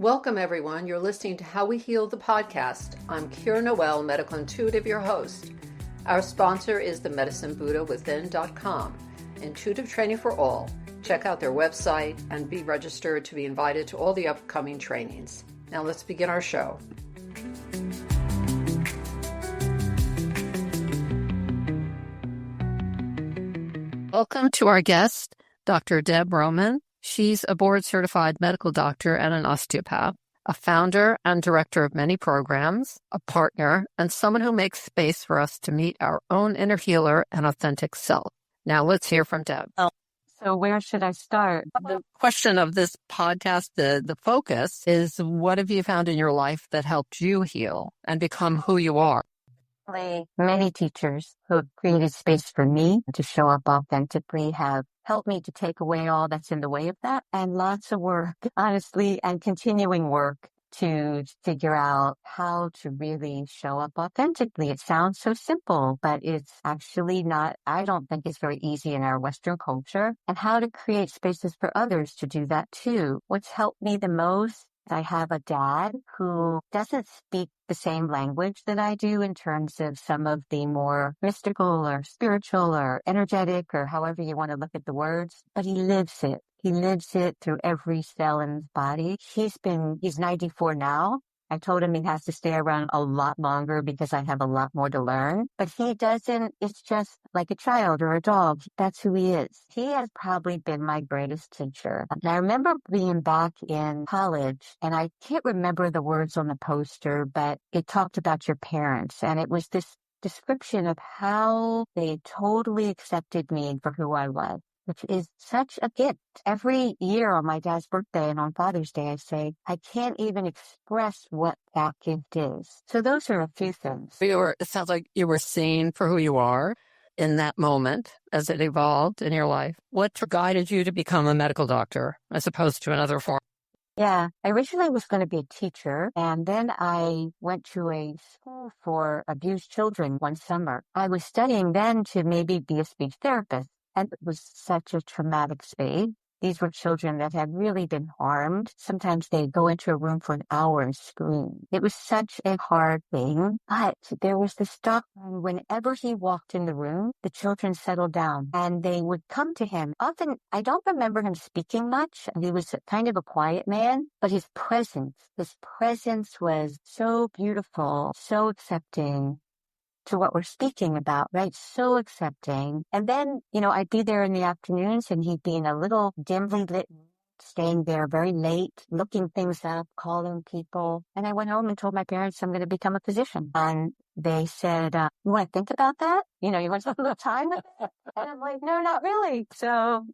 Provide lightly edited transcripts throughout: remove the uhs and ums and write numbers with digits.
Welcome, everyone. You're listening to How We Heal the podcast. I'm Kira Noel, medical intuitive, your host. Our sponsor is the medicinebuddhawithin.com, intuitive training for all. Check out their website and be registered to be invited to all the upcoming trainings. Now let's begin our show. Welcome to our guest, Dr. Deb Roman. She's a board-certified medical doctor and an osteopath, a founder and director of many programs, a partner, and someone who makes space for us to meet our own inner healer and authentic self. Now let's hear from Deb. So where should I start? The question of this podcast, the focus is, what have you found in your life that helped you heal and become who you are? Many teachers who have created space for me to show up authentically have helped me to take away all that's in the way of that, and lots of work, honestly, and continuing work to figure out how to really show up authentically. It sounds so simple, but it's actually not. I don't think it's very easy in our Western culture, and how to create spaces for others to do that too. What's helped me the most, I have a dad who doesn't speak the same language that I do in terms of some of the more mystical or spiritual or energetic or however you want to look at the words, but he lives it. He lives it through every cell in his body. He's 94 now. I told him he has to stay around a lot longer because I have a lot more to learn. But he doesn't, it's just like a child or a dog. That's who he is. He has probably been my greatest teacher. And I remember being back in college, and I can't remember the words on the poster, but it talked about your parents. And it was this description of how they totally accepted me for who I was, which is such a gift. Every year on my dad's birthday and on Father's Day, I say, I can't even express what that gift is. So those are a few things. It sounds like you were seen for who you are in that moment as it evolved in your life. What guided you to become a medical doctor as opposed to another form? Yeah, I originally was going to be a teacher, and then I went to a school for abused children one summer. I was studying then to maybe be a speech therapist. And it was such a traumatic space. These were children that had really been harmed. Sometimes they'd go into a room for an hour and scream. It was such a hard thing. But there was this doctor, and whenever he walked in the room, the children settled down and they would come to him. Often, I don't remember him speaking much. He was kind of a quiet man, but his presence was so beautiful, so accepting to what we're speaking about, right? So accepting. And then, I'd be there in the afternoons and he'd be in a little dimly lit, staying there very late, looking things up, calling people. And I went home and told my parents I'm going to become a physician. And they said, you want to think about that? You want to spend a little time with it? And I'm like, no, not really. So,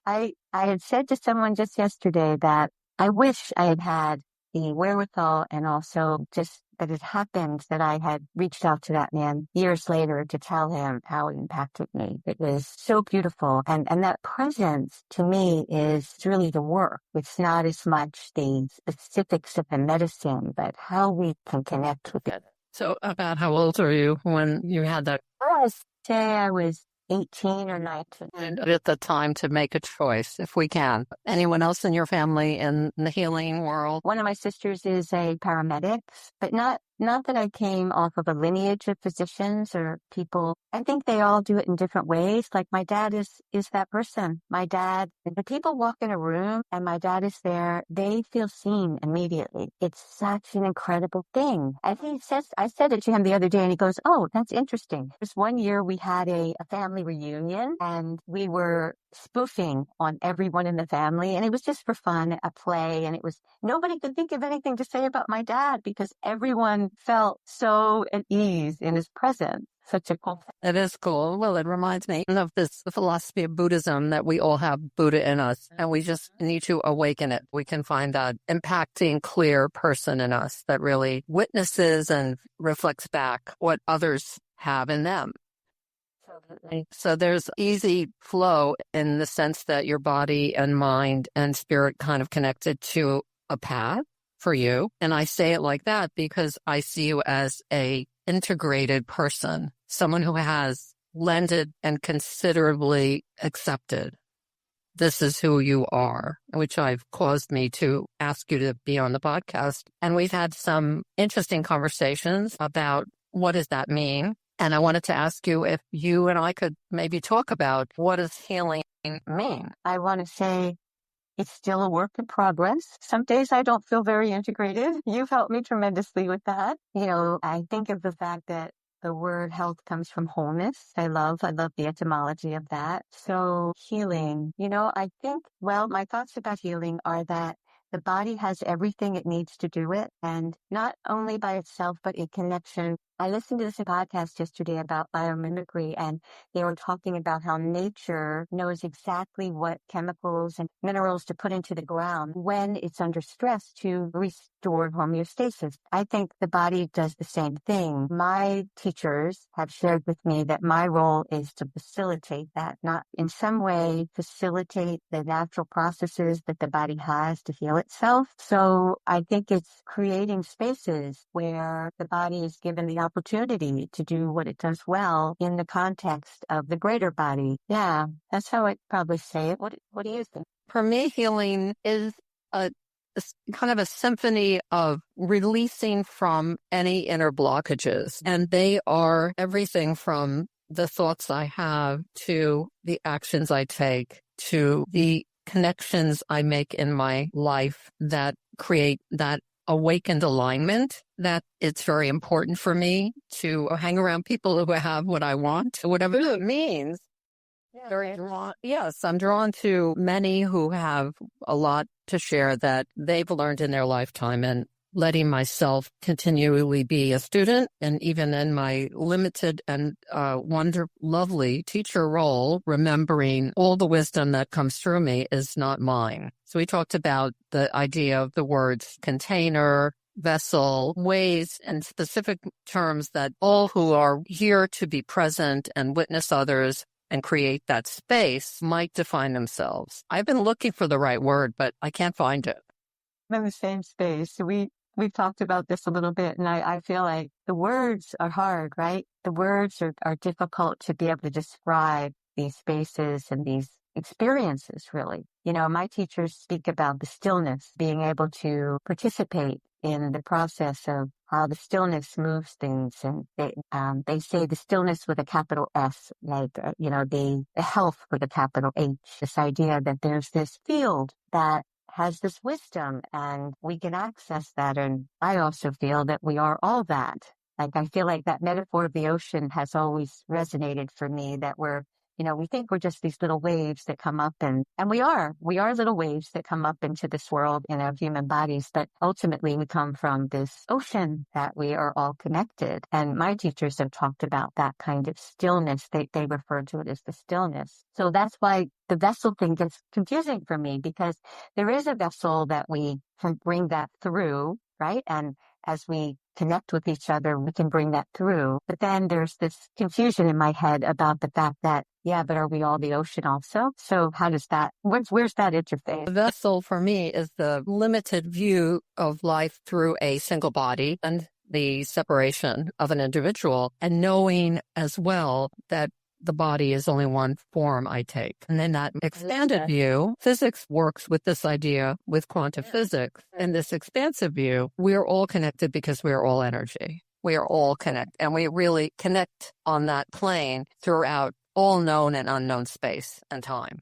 I had said to someone just yesterday that I wish I had had the wherewithal and also just that it happened that I had reached out to that man years later to tell him how it impacted me. It was so beautiful. And that presence to me is really the work. It's not as much the specifics of the medicine, but how we can connect with it. So about how old were you when you had that? I say I was 18 or 19. And at the time to make a choice, if we can. Anyone else in your family in the healing world? One of my sisters is a paramedic, but not that I came off of a lineage of physicians or people. I think they all do it in different ways. Like my dad is that person. My dad, when people walk in a room and my dad is there, they feel seen immediately. It's such an incredible thing. And I said it to him the other day and he goes, oh, that's interesting. There's one year we had a family reunion and we were spoofing on everyone in the family, and it was just for fun, a play, and it was nobody could think of anything to say about my dad because everyone felt so at ease in his presence. Such a cool thing. It is cool. Well, it reminds me of the philosophy of Buddhism that we all have Buddha in us, and we just need to awaken it. We can find that impacting, clear person in us that really witnesses and reflects back what others have in them. So there's easy flow in the sense that your body and mind and spirit kind of connected to a path for you. And I say it like that because I see you as a integrated person, someone who has blended and considerably accepted this is who you are, which I've caused me to ask you to be on the podcast. And we've had some interesting conversations about what does that mean? And I wanted to ask you if you and I could maybe talk about what does healing mean? I want to say it's still a work in progress. Some days I don't feel very integrated. You've helped me tremendously with that. I think of the fact that the word health comes from wholeness. I love the etymology of that. So healing, I think, my thoughts about healing are that the body has everything it needs to do it, and not only by itself, but in connection. I listened to this podcast yesterday about biomimicry, and they were talking about how nature knows exactly what chemicals and minerals to put into the ground when it's under stress to restore homeostasis. I think the body does the same thing. My teachers have shared with me that my role is to facilitate that, not in some way facilitate the natural processes that the body has to heal itself. So I think it's creating spaces where the body is given the opportunity to do what it does well in the context of the greater body. Yeah, that's how I'd probably say it. What do you think? For me, healing is a kind of a symphony of releasing from any inner blockages. And they are everything from the thoughts I have to the actions I take to the connections I make in my life that create that awakened alignment, that it's very important for me to hang around people who have what I want, whatever it means. Very drawn. Yes, I'm drawn to many who have a lot to share that they've learned in their lifetime, and letting myself continually be a student, and even in my limited and lovely teacher role, remembering all the wisdom that comes through me is not mine. So we talked about the idea of the words container, vessel, ways, and specific terms that all who are here to be present and witness others and create that space might define themselves. I've been looking for the right word, but I can't find it. I'm in the same space. We've talked about this a little bit, and I feel like the words are hard, right? The words are difficult to be able to describe these spaces and these experiences, really. My teachers speak about the stillness, being able to participate in the process of how the stillness moves things. And they say the stillness with a capital S, like, the health with a capital H, this idea that there's this field that has this wisdom and we can access that. And I also feel that we are all that. Like, I feel like that metaphor of the ocean has always resonated for me, that we think we're just these little waves that come up, and we are little waves that come up into this world in our human bodies, but ultimately we come from this ocean that we are all connected. And my teachers have talked about that kind of stillness. They refer to it as the stillness. So that's why the vessel thing gets confusing for me, because there is a vessel that we can bring that through, right? And as we connect with each other, we can bring that through. But then there's this confusion in my head about the fact that, yeah, but are we all the ocean also? So how does that, where's that interface? The vessel for me is the limited view of life through a single body and the separation of an individual, and knowing as well that the body is only one form I take. And then that expanded view, physics works with this idea with quantum physics. In this expansive view, we are all connected because we are all energy. We are all connected, and we really connect on that plane throughout all known and unknown space and time.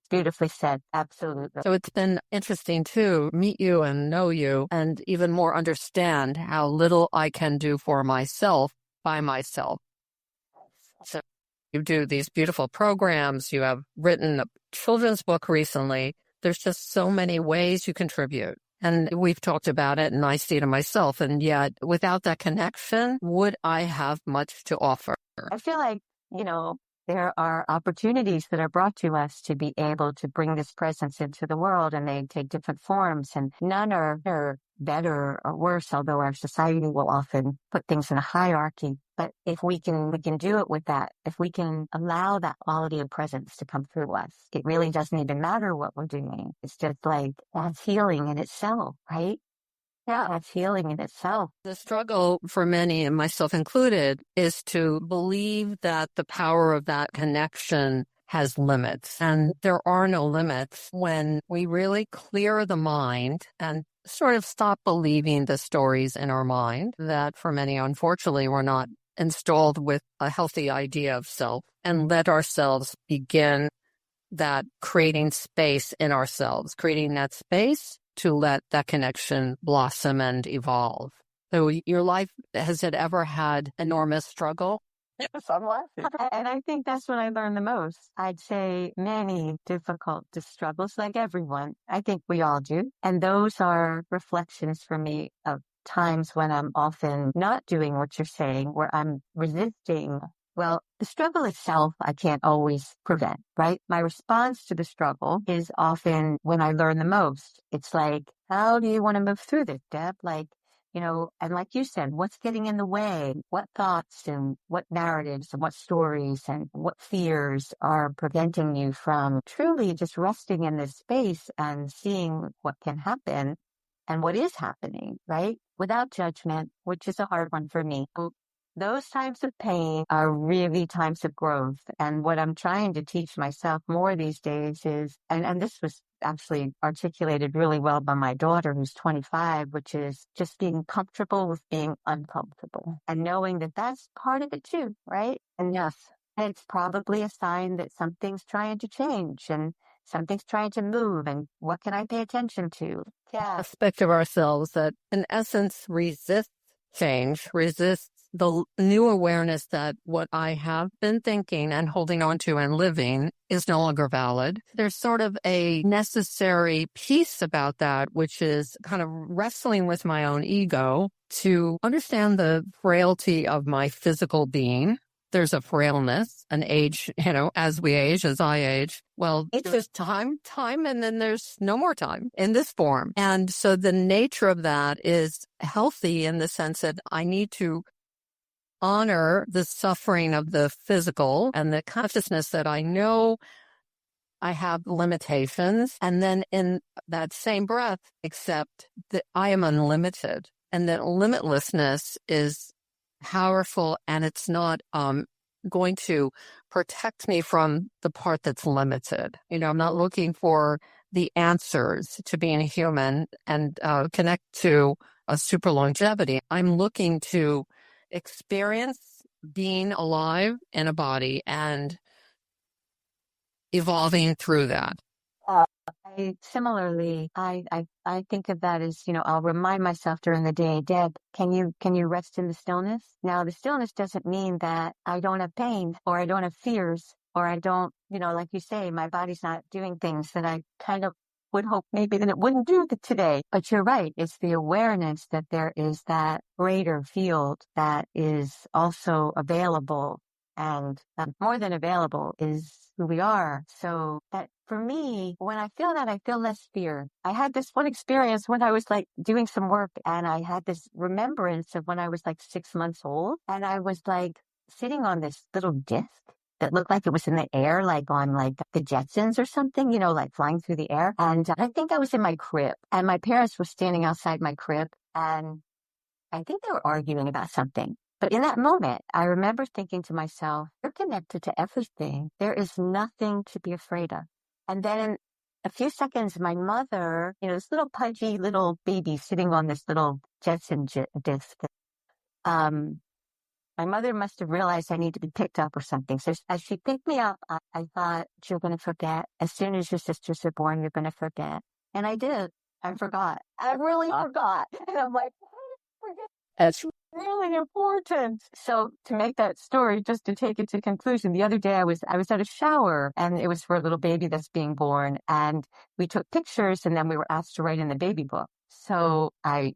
Beautifully said. Absolutely. So it's been interesting to meet you and know you, and even more understand how little I can do for myself by myself. So you do these beautiful programs. You have written a children's book recently. There's just so many ways you contribute. And we've talked about it, and I see it in myself. And yet, without that connection, would I have much to offer? I feel like, there are opportunities that are brought to us to be able to bring this presence into the world, and they take different forms, and none are better or worse, although our society will often put things in a hierarchy. But if we can do it with that, if we can allow that quality of presence to come through us, it really doesn't even matter what we're doing. It's just like, that's healing in itself, right? Yeah, that's healing in itself. The struggle for many, and myself included, is to believe that the power of that connection has limits, and there are no limits when we really clear the mind and sort of stop believing the stories in our mind that for many, unfortunately, we're not installed with a healthy idea of self, and let ourselves begin that creating space in ourselves, creating that space to let that connection blossom and evolve. So your life, has it ever had enormous struggle? Yes, I'm laughing. And I think that's what I learned the most. I'd say many difficult struggles, like everyone. I think we all do. And those are reflections for me of times when I'm often not doing what you're saying, where I'm resisting. Well, the struggle itself, I can't always prevent, right? My response to the struggle is often when I learn the most. It's like, how do you want to move through this, Deb? Like, and like you said, what's getting in the way? What thoughts and what narratives and what stories and what fears are preventing you from truly just resting in this space and seeing what can happen and what is happening, right? Without judgment, which is a hard one for me. Those times of pain are really times of growth. And what I'm trying to teach myself more these days is, and this was actually articulated really well by my daughter who's 25, which is just being comfortable with being uncomfortable and knowing that that's part of it too, right? And yes, it's probably a sign that something's trying to change and something's trying to move, and what can I pay attention to? Yeah. Aspect of ourselves that in essence resists change, resists the new awareness that what I have been thinking and holding on to and living is no longer valid. There's sort of a necessary piece about that, which is kind of wrestling with my own ego to understand the frailty of my physical being. There's a frailness, an age, as we age, as I age. Well, it's just time, and then there's no more time in this form. And so the nature of that is healthy in the sense that I need to honor the suffering of the physical and the consciousness that I know I have limitations. And then in that same breath, accept that I am unlimited and that limitlessness is powerful, and it's not going to protect me from the part that's limited. I'm not looking for the answers to being a human and connect to a super longevity. I'm looking to experience being alive in a body and evolving through that. Similarly, I think of that as, I'll remind myself during the day, Deb, can you rest in the stillness? Now, the stillness doesn't mean that I don't have pain or I don't have fears or I don't, like you say, my body's not doing things that I kind of would hope maybe that it wouldn't do today. But you're right. It's the awareness that there is that greater field that is also available, and more than available is who we are. So that for me, when I feel that, I feel less fear. I had this one experience when I was like doing some work, and I had this remembrance of when I was like 6 months old, and I was like sitting on this little disc that looked like it was in the air, like on like the Jetsons or something, like flying through the air. And I think I was in my crib, and my parents were standing outside my crib, and I think they were arguing about something. But in that moment, I remember thinking to myself, you're connected to everything. There is nothing to be afraid of. And then in a few seconds, my mother, this little pudgy little baby sitting on this little Jetson disc, my mother must have realized I need to be picked up or something. So as she picked me up, I thought, you're going to forget. As soon as your sisters are born, you're going to forget. And I did. I forgot. I really forgot. And I'm like, forget. That's really important. So to make that story, just to take it to conclusion, the other day I was at a shower, and it was for a little baby that's being born, and we took pictures, and then we were asked to write in the baby book. So I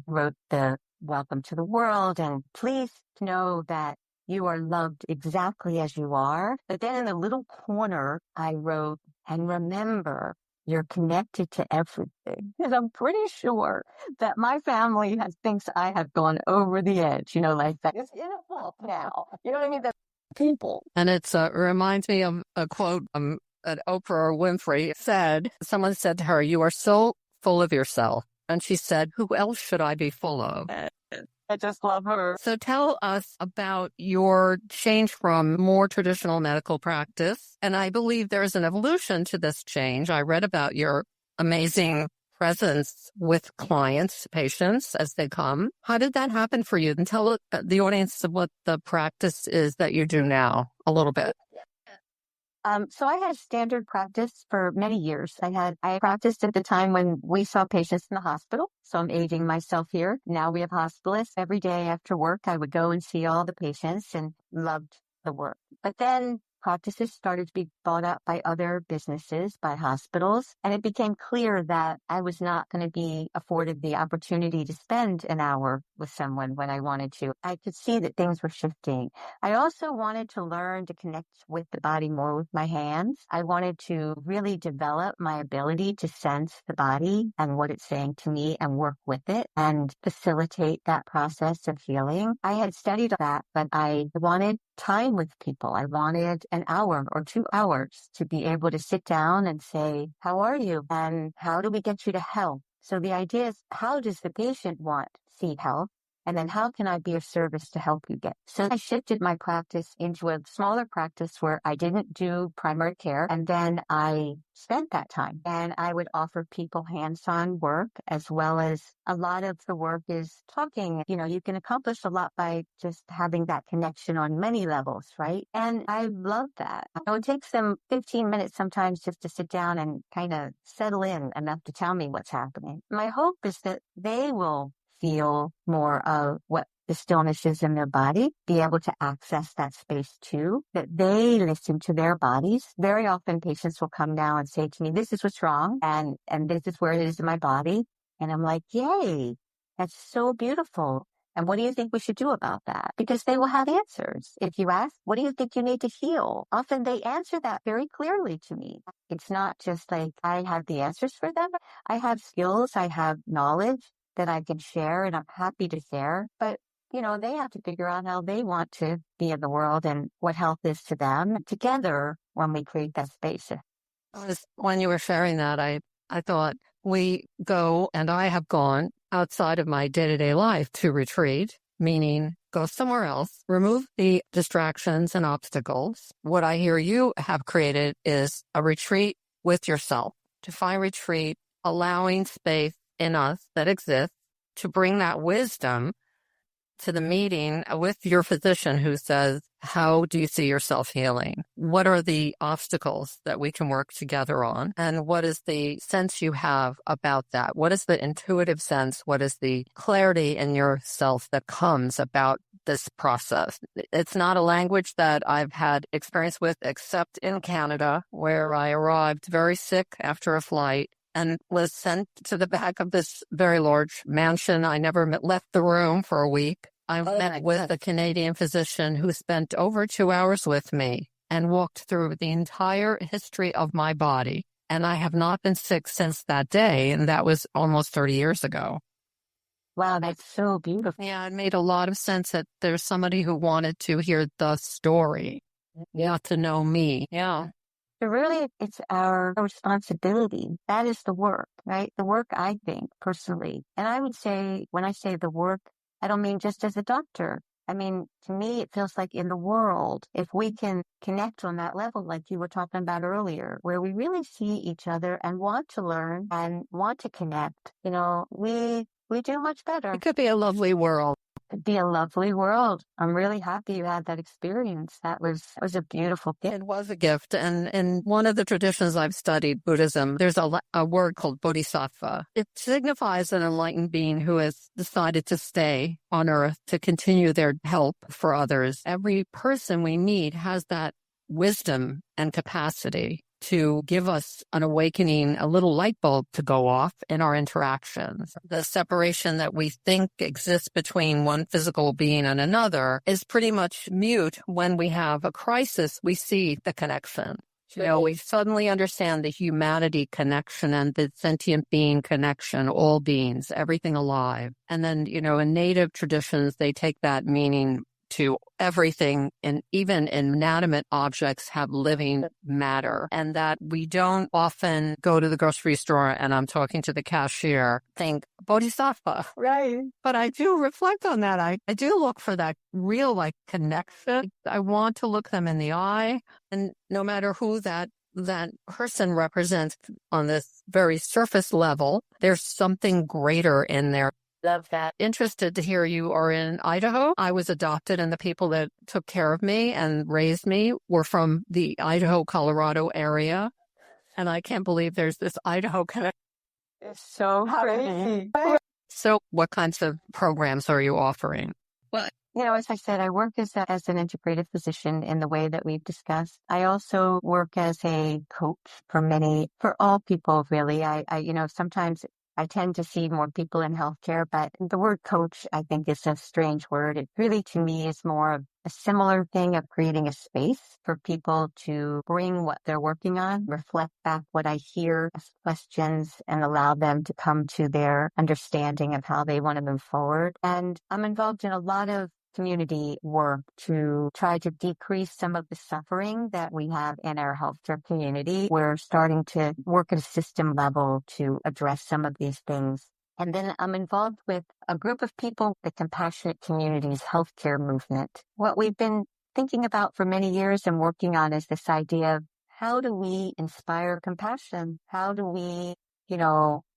wrote the welcome to the world, and please know that you are loved exactly as you are. But then in the little corner, I wrote, and remember, you're connected to everything. And I'm pretty sure that my family thinks I have gone over the edge, like that. It's enough now. You know what I mean? That people. And it reminds me of a quote that Oprah Winfrey said. Someone said to her, "You are so full of yourself." And she said, "Who else should I be full of?" I just love her. So tell us about your change from more traditional medical practice. And I believe there's an evolution to this change. I read about your amazing presence with clients, patients as they come. How did that happen for you? And tell the audience what the practice is that you do now a little bit. So I had standard practice for many years. I practiced at the time when we saw patients in the hospital. So I'm aging myself here. Now we have hospitalists. Every day after work, I would go and see all the patients and loved the work. But then practices started to be bought up by other businesses, by hospitals, and it became clear that I was not going to be afforded the opportunity to spend an hour with someone when I wanted to. I could see that things were shifting. I also wanted to learn to connect with the body more with my hands. I wanted to really develop my ability to sense the body and what it's saying to me and work with it and facilitate that process of healing. I had studied that, but I wanted time with people. I wanted an hour or 2 hours to be able to sit down and say, how are you? And how do we get you to health? So the idea is, how does the patient want to see health? And then how can I be of service to help you get? So I shifted my practice into a smaller practice where I didn't do primary care. And then I spent that time and I would offer people hands-on work, as well as a lot of the work is talking. You know, you can accomplish a lot by just having that connection on many levels, right? And I love that. It takes them 15 minutes sometimes just to sit down and kind of settle in enough to tell me what's happening. My hope is that they will feel more of what the stillness is in their body, be able to access that space too, that they listen to their bodies. Very often patients will come now and say to me, this is what's wrong, and this is where it is in my body. And I'm like, yay, that's so beautiful. And what do you think we should do about that? Because they will have answers. If you ask, what do you think you need to heal? Often they answer that very clearly to me. It's not just like I have the answers for them. I have skills, I have knowledge that I can share, and I'm happy to share. But, you know, they have to figure out how they want to be in the world and what health is to them together when we create that space. When you were sharing that, I thought we go, and I have gone outside of my day-to-day life to retreat, meaning go somewhere else, remove the distractions and obstacles. What I hear you have created is a retreat with yourself, to find retreat, allowing space in us that exists to bring that wisdom to the meeting with your physician who says, how do you see yourself healing? What are the obstacles that we can work together on? And what is the sense you have about that? What is the intuitive sense? What is the clarity in yourself that comes about this process? It's not a language that I've had experience with except in Canada, where I arrived very sick after a flight and was sent to the back of this very large mansion. I never left the room for a week. I met with a Canadian physician who spent over 2 hours with me and walked through the entire history of my body. And I have not been sick since that day, and that was almost 30 years ago. Wow, that's so beautiful. Yeah, it made a lot of sense that there's somebody who wanted to hear the story, not to know me. Yeah. So really, it's our responsibility. That is the work, right? The work, I think, personally. And I would say, when I say the work, I don't mean just as a doctor. I mean, to me, it feels like in the world, if we can connect on that level, like you were talking about earlier, where we really see each other and want to learn and want to connect, you know, we do much better. It could be a lovely world. It'd be a lovely world. I'm really happy you had that experience. That was a beautiful gift. It was a gift. And in one of the traditions I've studied, Buddhism, there's a word called bodhisattva. It signifies an enlightened being who has decided to stay on earth to continue their help for others. Every person we meet has that wisdom and capacity to give us an awakening, a little light bulb to go off in our interactions. The separation that we think exists between one physical being and another is pretty much mute. When we have a crisis, we see the connection. You know, we suddenly understand the humanity connection and the sentient being connection, all beings, everything alive. And then, you know, in native traditions, they take that meaning to everything, and even inanimate objects have living matter, and that we don't often go to the grocery store and I'm talking to the cashier, think bodhisattva. Right. But I do reflect on that. I do look for that real connection. I want to look them in the eye, and no matter who that person represents on this very surface level, there's something greater in there. Love that. Interested to hear you are in Idaho. I was adopted, and the people that took care of me and raised me were from the Idaho, Colorado area. And I can't believe there's this Idaho connection. It's so crazy. So what kinds of programs are you offering? Well, as I said, I work as an integrative physician in the way that we've discussed. I also work as a coach for all people, really. I sometimes I tend to see more people in healthcare, but the word coach, I think, is a strange word. It really, to me, is more of a similar thing of creating a space for people to bring what they're working on, reflect back what I hear, ask questions, and allow them to come to their understanding of how they want to move forward. And I'm involved in a lot of community work to try to decrease some of the suffering that we have in our healthcare community. We're starting to work at a system level to address some of these things. And then I'm involved with a group of people, the Compassionate Communities Healthcare Movement. What we've been thinking about for many years and working on is this idea of how do we inspire compassion? How do we,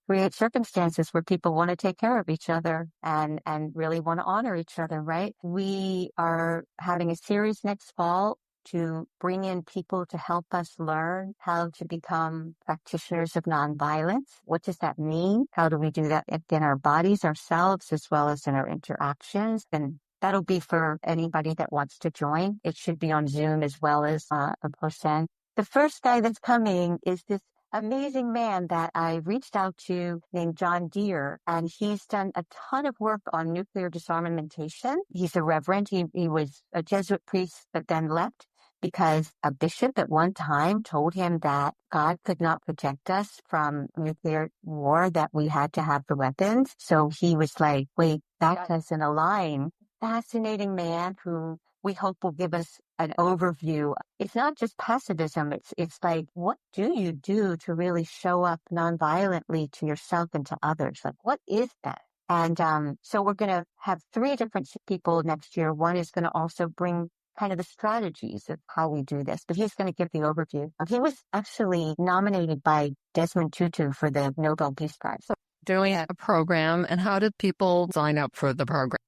create circumstances where people want to take care of each other and really want to honor each other, right? We are having a series next fall to bring in people to help us learn how to become practitioners of nonviolence. What does that mean? How do we do that in our bodies, ourselves, as well as in our interactions? And that'll be for anybody that wants to join. It should be on Zoom as well as in person. The first guy that's coming is this amazing man that I reached out to named John Deere, and he's done a ton of work on nuclear disarmamentation. He's a reverend. He was a Jesuit priest, but then left because a bishop at one time told him that God could not protect us from nuclear war, that we had to have the weapons. So he was like, wait, that doesn't align. Fascinating man who we hope will give us an overview. It's not just pacifism. It's like, what do you do to really show up nonviolently to yourself and to others? Like, what is that? And so we're going to have 3 different people next year. One is going to also bring kind of the strategies of how we do this, but he's going to give the overview. He was actually nominated by Desmond Tutu for the Nobel Peace Prize. So Doing a program, and how did people sign up for the program?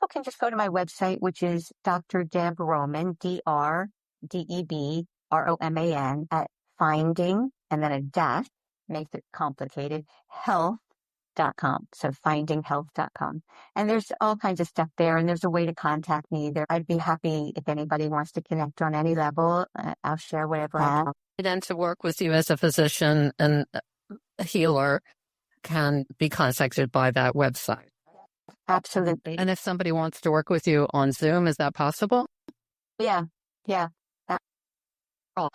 people can just go to my website, which is Dr. Deb Roman, DRDEBROMAN, at finding, and then a dash, makes it complicated, health.com. So findinghealth.com. And there's all kinds of stuff there, and there's a way to contact me there. I'd be happy if anybody wants to connect on any level. I'll share whatever I have. And to work with you as a physician and a healer can be contacted by that website. Absolutely. And if somebody wants to work with you on Zoom, is that possible? Yeah.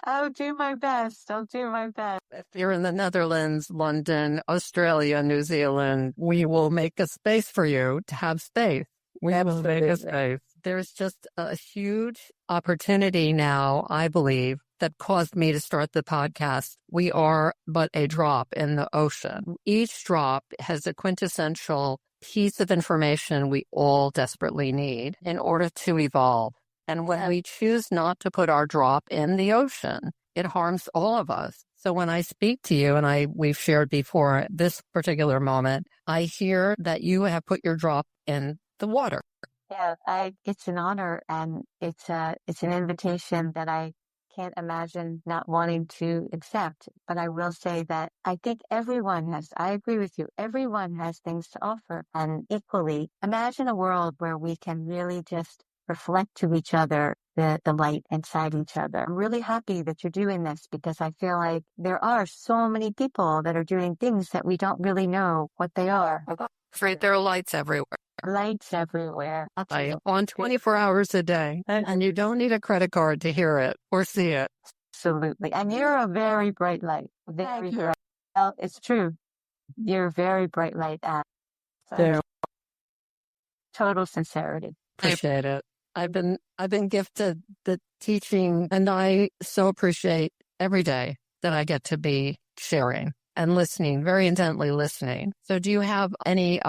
I'll do my best. If you're in the Netherlands, London, Australia, New Zealand, we will make a space for you to have space. We will make a space. There's just a huge opportunity now, I believe, that caused me to start the podcast. We are but a drop in the ocean. Each drop has a quintessential piece of information we all desperately need in order to evolve. And when we choose not to put our drop in the ocean, it harms all of us. So when I speak to you, and we've shared before this particular moment, I hear that you have put your drop in the water. Yeah, it's an honor, and it's an invitation that I can't imagine not wanting to accept. But I will say that I think I agree with you, everyone has things to offer. And equally, imagine a world where we can really just reflect to each other the light inside each other. I'm really happy that you're doing this, because I feel like there are so many people that are doing things that we don't really know what they are. Right, there are lights everywhere. Lights everywhere. On 24 hours a day. And you don't need a credit card to hear it or see it. Absolutely. And you're a very bright light. Very bright. Well, it's true. You're a very bright light. Total sincerity. Appreciate it. I've been gifted the teaching, and I so appreciate every day that I get to be sharing and listening, very intently listening. So do you have any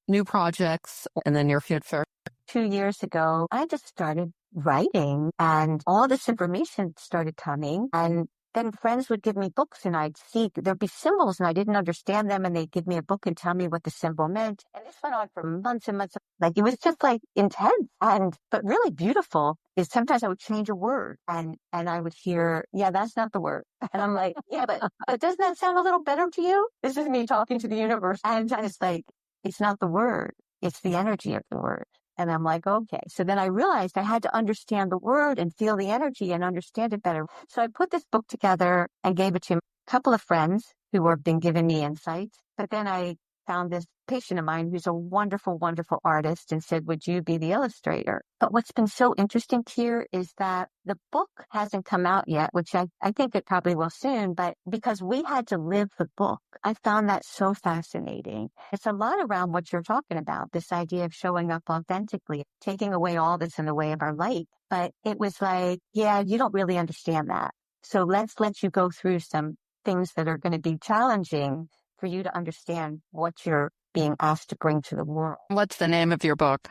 new projects in the near future? 2 years ago, I just started writing and all this information started coming, and then friends would give me books and I'd see there'd be symbols and I didn't understand them, and they'd give me a book and tell me what the symbol meant. And this went on for months and months. Like, it was just like intense but really beautiful. Is sometimes I would change a word and I would hear, yeah, that's not the word. And I'm like, yeah, but doesn't that sound a little better to you? This is me talking to the universe. And I was like, it's not the word. It's the energy of the word. And I'm like, okay. So then I realized I had to understand the word and feel the energy and understand it better. So I put this book together and gave it to a couple of friends who have been giving me insights. But then I found this patient of mine who's a wonderful, wonderful artist and said, would you be the illustrator? But what's been so interesting here is that the book hasn't come out yet, which I think it probably will soon, but because we had to live the book, I found that so fascinating. It's a lot around what you're talking about, this idea of showing up authentically, taking away all that's in the way of our light. But it was like, yeah, you don't really understand that. So let's let you go through some things that are going to be challenging for you to understand what you're being asked to bring to the world. What's the name of your book?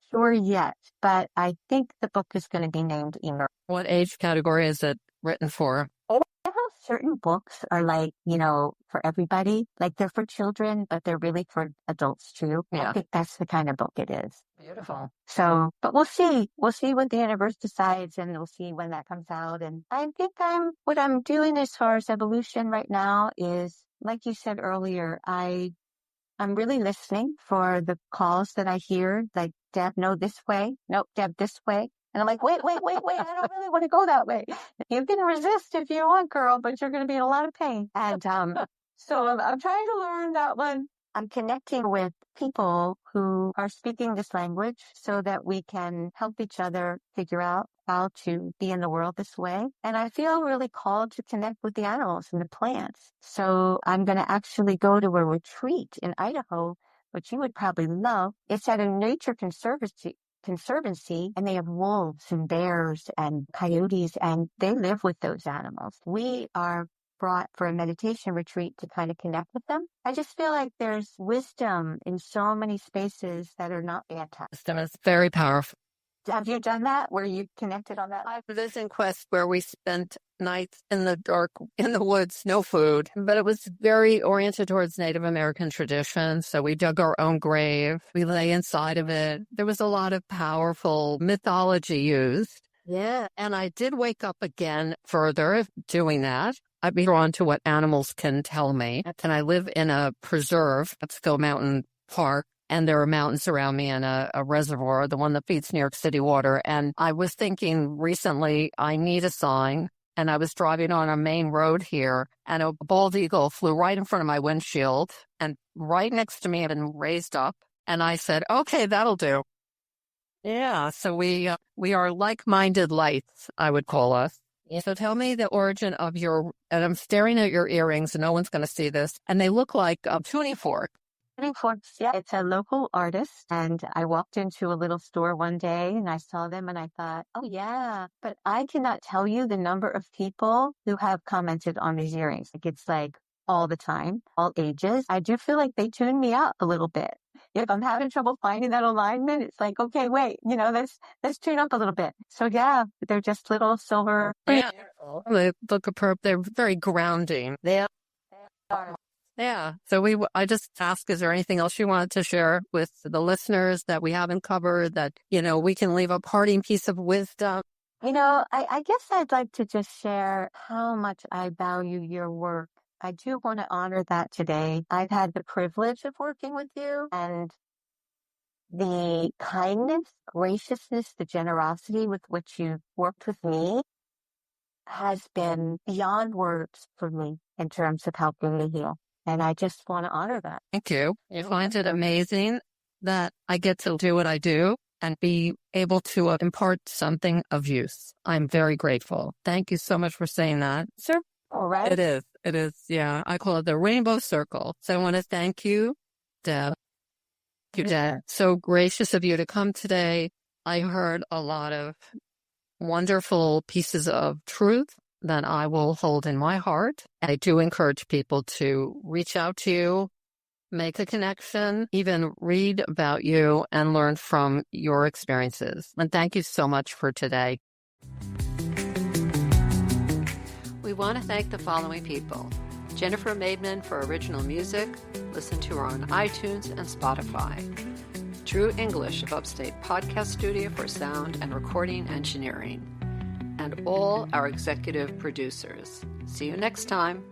Sure yet, but I think the book is going to be named Emerge. What age category is it written for? Certain books are like, for everybody, like they're for children, but they're really for adults too. Yeah. I think that's the kind of book it is. Beautiful. So, but we'll see. We'll see what the universe decides, and we'll see when that comes out. And I think what I'm doing as far as evolution right now is, like you said earlier, I'm really listening for the calls that I hear, like, Deb, no, this way. Nope, Deb, this way. And I'm like, wait. I don't really want to go that way. You can resist if you want, girl, but you're going to be in a lot of pain. And so I'm trying to learn that one. I'm connecting with people who are speaking this language so that we can help each other figure out how to be in the world this way. And I feel really called to connect with the animals and the plants. So I'm going to actually go to a retreat in Idaho, which you would probably love. It's at a nature conservancy, and they have wolves and bears and coyotes, and they live with those animals. We are brought for a meditation retreat to kind of connect with them. I just feel like there's wisdom in so many spaces that are not anti. Wisdom is very powerful. Have you done that where you connected on that? I was in Quest where we spent nights in the dark, in the woods, no food, but it was very oriented towards Native American traditions. So we dug our own grave. We lay inside of it. There was a lot of powerful mythology used. Yeah. And I did wake up again further doing that. I'd be drawn to what animals can tell me. And I live in a preserve at Still Mountain Park. And there are mountains around me and a reservoir, the one that feeds New York City water. And I was thinking recently, I need a sign. And I was driving on a main road here, and a bald eagle flew right in front of my windshield and right next to me and raised up. And I said, okay, that'll do. Yeah, so we are like-minded lights, I would call us. Yeah. So tell me the origin of and I'm staring at your earrings, and no one's going to see this, and they look like a tuning fork. Yeah, it's a local artist, and I walked into a little store one day and I saw them and I thought, oh yeah, but I cannot tell you the number of people who have commented on these earrings. It's like all the time, all ages. I do feel like they tune me up a little bit. If I'm having trouble finding that alignment, it's like, okay, wait, let's tune up a little bit. So yeah, they're just little silver. Yeah, they look appropriate. They're very grounding. They are. Yeah. So I just ask, is there anything else you wanted to share with the listeners that we haven't covered that, we can leave a parting piece of wisdom? I guess I'd like to just share how much I value your work. I do want to honor that today. I've had the privilege of working with you, and the kindness, graciousness, the generosity with which you've worked with me has been beyond words for me in terms of helping me heal. And I just want to honor that. Thank you. I find it amazing that I get to do what I do and be able to impart something of use. I'm very grateful. Thank you so much for saying that. Sure. All right. It is. Yeah. I call it the rainbow circle. So I want to thank you, Deb. Thank you, Deb. So gracious of you to come today I heard a lot of wonderful pieces of truth that I will hold in my heart. I do encourage people to reach out to you, make a connection, even read about you and learn from your experiences. And thank you so much for today. We want to thank the following people: Jennifer Maidman for original music. Listen to her on iTunes and Spotify. True English of Upstate Podcast Studio for sound and recording engineering. And all our executive producers. See you next time.